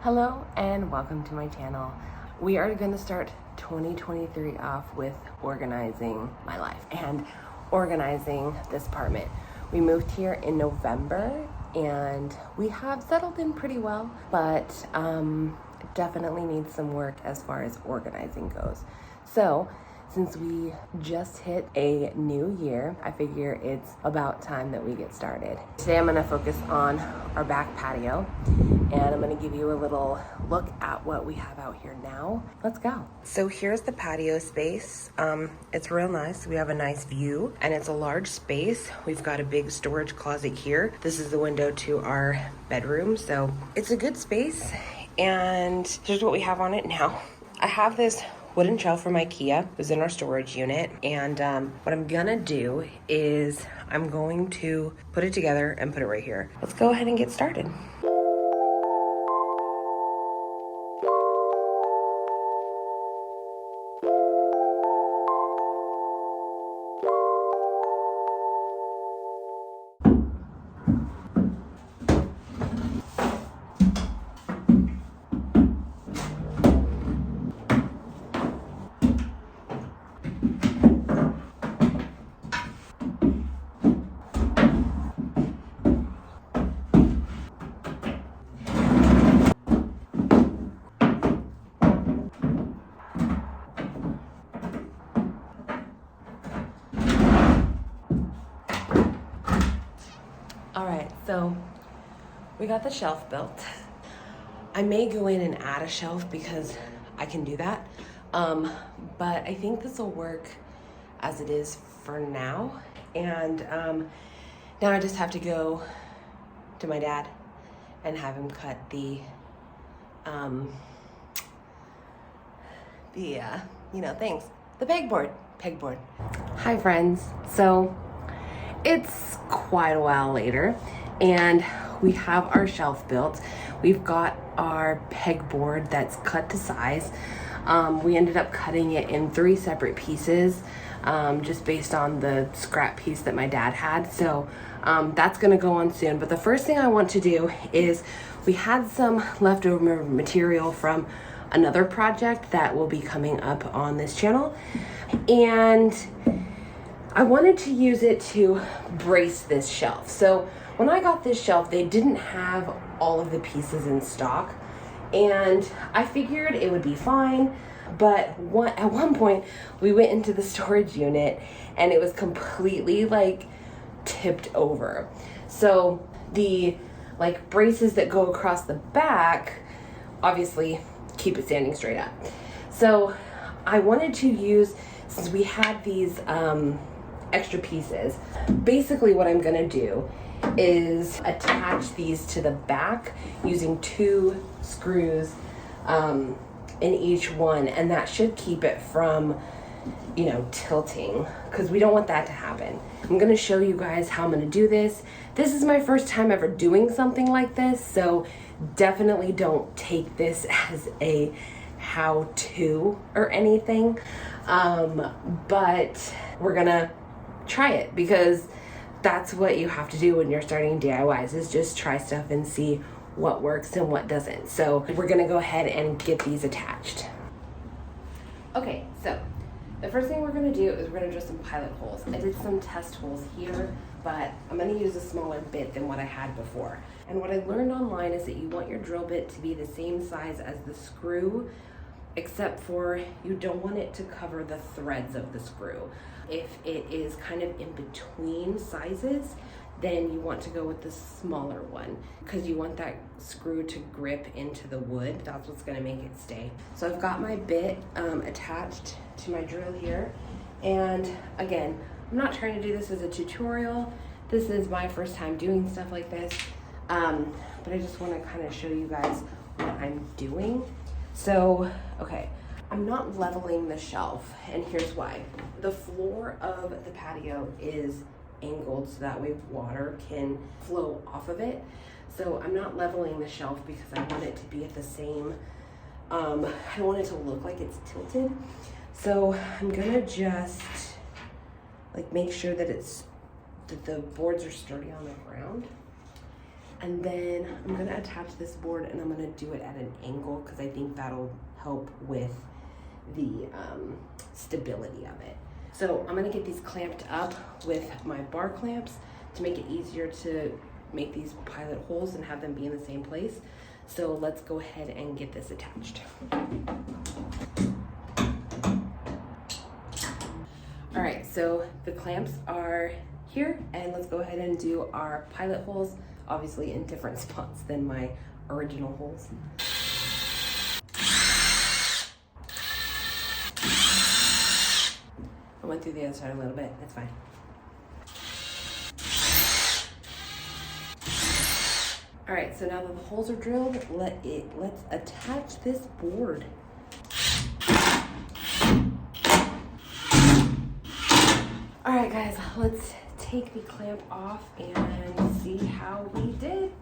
Hello and welcome to my channel. We are going to start 2023 off with organizing my life and organizing this apartment. We moved here in November and we have settled in pretty well, but definitely needs some work as far as organizing goes. So since we just hit a new year, I figure it's about time that we get started. Today I'm going to focus on our back patio, and I'm going to give you a little look at what we have out here now. Let's go. So here's the patio space. It's real nice. We have a nice view and it's a large space. We've got a big storage closet here. This is the window to our bedroom. So it's a good space, and here's what we have on it now. I have this wooden shelf from IKEA. It was in our storage unit, and what I'm gonna do is I'm going to put it together and put it right here. Let's go ahead and get started. All right, so we got the shelf built. I may go in and add a shelf because I can do that. But I think this will work as it is for now. And now I just have to go to my dad and have him cut the things, the pegboard. Hi friends. So it's quite a while later and we have our shelf built. We've got our pegboard that's cut to size. We ended up cutting it in 3 separate pieces, just based on the scrap piece that my dad had. So that's gonna go on soon. But the first thing I want to do is we had some leftover material from another project that will be coming up on this channel, and I wanted to use it to brace this shelf. So when I got this shelf, they didn't have all of the pieces in stock, and I figured it would be fine. But at one point we went into the storage unit and it was completely like tipped over. So the like braces that go across the back obviously keep it standing straight up. So I wanted to use, since we had these extra pieces, basically what I'm gonna do is attach these to the back using 2 screws in each one, and that should keep it from tilting, because we don't want that to happen. I'm gonna show you guys how I'm gonna do this. This is my first time ever doing something like this, so definitely don't take this as a how-to or anything, but we're gonna try it because that's what you have to do when you're starting DIYs, is just try stuff and see what works and what doesn't. So we're gonna go ahead and get these attached. Okay, so the first thing we're gonna do is we're gonna drill some pilot holes. I did some test holes here, but I'm gonna use a smaller bit than what I had before. And what I learned online is that you want your drill bit to be the same size as the screw, except for you don't want it to cover the threads of the screw. If it is kind of in between sizes, then you want to go with the smaller one, because you want that screw to grip into the wood. That's what's gonna make it stay. So I've got my bit attached to my drill here. And again, I'm not trying to do this as a tutorial. This is my first time doing stuff like this. But I just wanna kind of show you guys what I'm doing. So, okay, I'm not leveling the shelf, and here's why. The floor of the patio is angled so that way water can flow off of it. So I'm not leveling the shelf because I want it to be at the same, I don't want it to look like it's tilted. So I'm gonna just like make sure that the boards are sturdy on the ground. And then I'm gonna attach this board and I'm gonna do it at an angle because I think that'll help with the stability of it. So I'm gonna get these clamped up with my bar clamps to make it easier to make these pilot holes and have them be in the same place. So let's go ahead and get this attached. All right, so the clamps are here, and let's go ahead and do our pilot holes, obviously in different spots than my original holes. I went through the other side a little bit, that's fine. All right, so now that the holes are drilled, let's attach this board. All right, guys, let's take the clamp off and see how we did.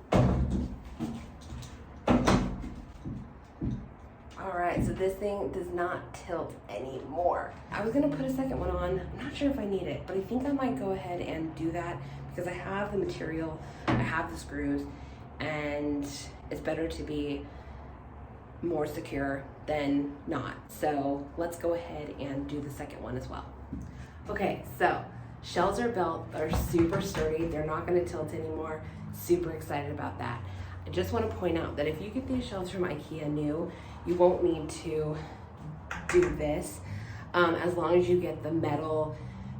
All right, so this thing does not tilt anymore. I was gonna put a second one on. I'm not sure if I need it, but I think I might go ahead and do that because I have the material, I have the screws, and it's better to be more secure than not. So let's go ahead and do the second one as well. Okay, so shelves are built, they're super sturdy, they're not gonna tilt anymore. Super excited about that. I just wanna point out that if you get these shelves from IKEA new, you won't need to do this as long as you get the metal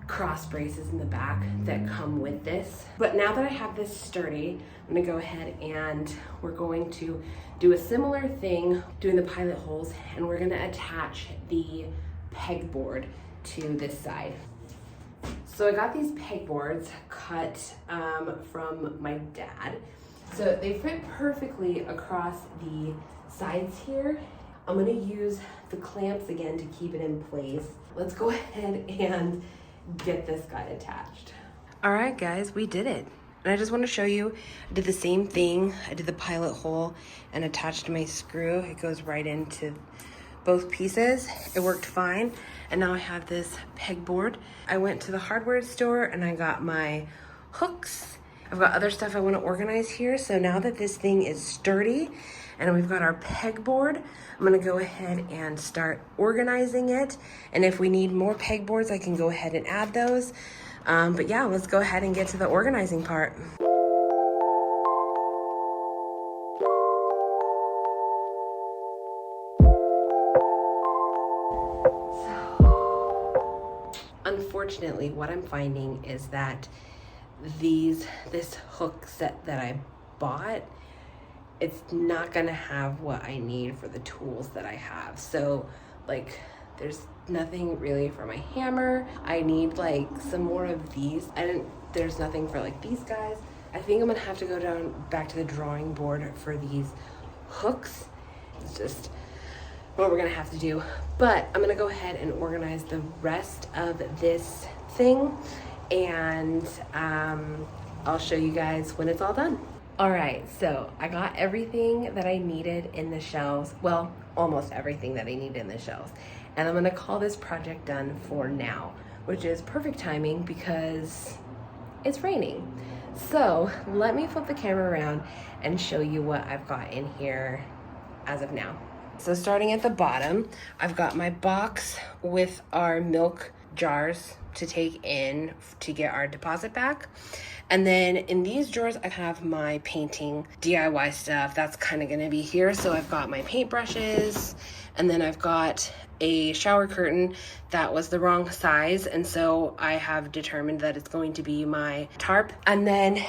cross braces in the back that come with this. But now that I have this sturdy, I'm gonna go ahead and we're going to do a similar thing, doing the pilot holes, and we're gonna attach the pegboard to this side. So I got these pegboards cut from my dad. So they fit perfectly across the sides here. I'm gonna use the clamps again to keep it in place. Let's go ahead and get this guy attached. All right, guys, we did it. And I just want to show you, I did the same thing. I did the pilot hole and attached my screw. It goes right into both pieces. It worked fine. And now I have this pegboard. I went to the hardware store and I got my hooks. I've got other stuff I want to organize here. So now that this thing is sturdy and we've got our pegboard, I'm gonna go ahead and start organizing it. And if we need more pegboards, I can go ahead and add those. But yeah, let's go ahead and get to the organizing part. So, unfortunately, what I'm finding is that this hook set that I bought, it's not gonna have what I need for the tools that I have. So like there's nothing really for my hammer. I need like some more of these. There's nothing for like these guys. I think I'm gonna have to go back to the drawing board for these hooks. It's just what we're gonna have to do. But I'm gonna go ahead and organize the rest of this thing, and I'll show you guys when it's all done. All right, so I got everything that I needed in the shelves. Well, almost everything that I needed in the shelves. And I'm gonna call this project done for now, which is perfect timing because it's raining. So let me flip the camera around and show you what I've got in here as of now. So starting at the bottom, I've got my box with our milk jars to take in to get our deposit back. And then in these drawers, I have my painting DIY stuff. That's kind of gonna be here. So I've got my paintbrushes, and then I've got a shower curtain that was the wrong size. And so I have determined that it's going to be my tarp. And then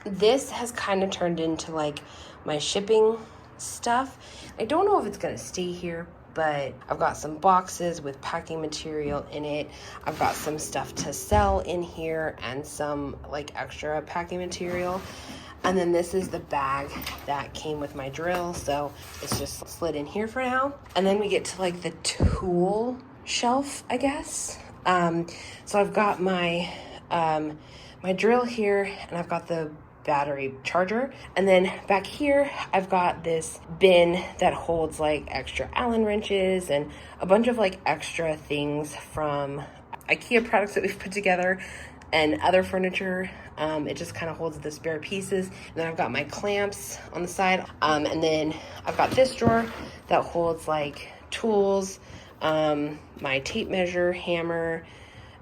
this has kind of turned into like my shipping stuff. I don't know if it's gonna stay here, but I've got some boxes with packing material in it. I've got some stuff to sell in here and some like extra packing material. And then this is the bag that came with my drill. So it's just slid in here for now. And then we get to like the tool shelf, I guess. So I've got my, my drill here, and I've got the battery charger, and then back here I've got this bin that holds like extra Allen wrenches and a bunch of like extra things from IKEA products that we've put together. and other furniture. It just kind of holds the spare pieces. And then I've got my clamps on the side. And then I've got this drawer that holds like tools, my tape measure, hammer,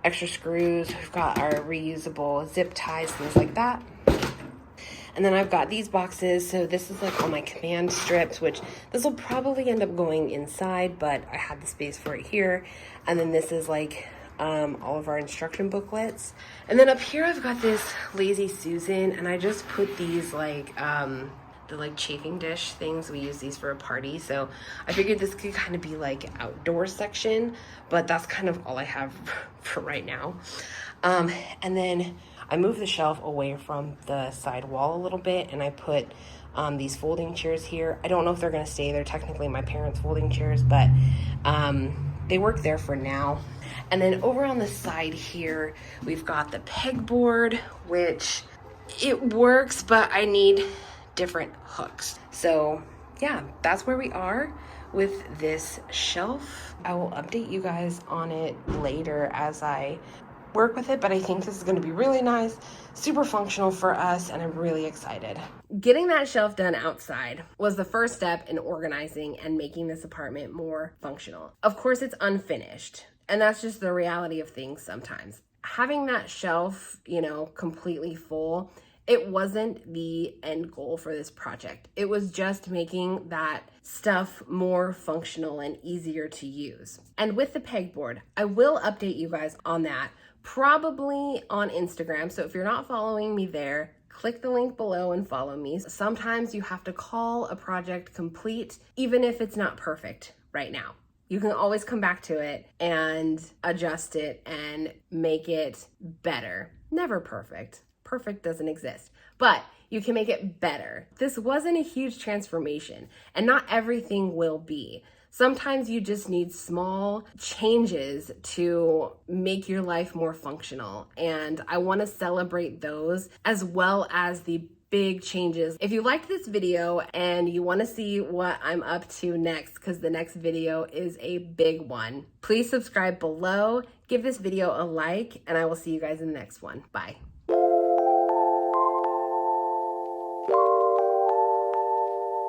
extra screws. We've got our reusable zip ties, things like that. And then I've got these boxes. So this is like all my command strips, which this will probably end up going inside, but I had the space for it here. And then this is like all of our instruction booklets. And then up here I've got this Lazy Susan, and I just put these like the like chafing dish things. We use these for a party, so I figured this could kind of be like outdoor section, but that's kind of all I have for right now. And then I moved the shelf away from the side wall a little bit, and I put these folding chairs here. I don't know if they're gonna stay. They're technically my parents' folding chairs, but they work there for now. And then over on the side here, we've got the pegboard, which it works, but I need different hooks. So yeah, that's where we are with this shelf. I will update you guys on it later as I work with it, but I think this is going to be really nice, super functional for us, and I'm really excited. Getting that shelf done outside was the first step in organizing and making this apartment more functional. Of course, it's unfinished, and that's just the reality of things sometimes. Having that shelf, you know, completely full, it wasn't the end goal for this project. It was just making that stuff more functional and easier to use. And with the pegboard, I will update you guys on that, probably on Instagram. So if you're not following me there, click the link below and follow me. Sometimes you have to call a project complete, even if it's not perfect right now. You can always come back to it and adjust it and make it better. Never perfect. Perfect doesn't exist, but you can make it better. This wasn't a huge transformation, and not everything will be. Sometimes you just need small changes to make your life more functional, and I want to celebrate those as well as the big changes. If you liked this video and you want to see what I'm up to next, because the next video is a big one, please subscribe below, give this video a like, and I will see you guys in the next one. Bye.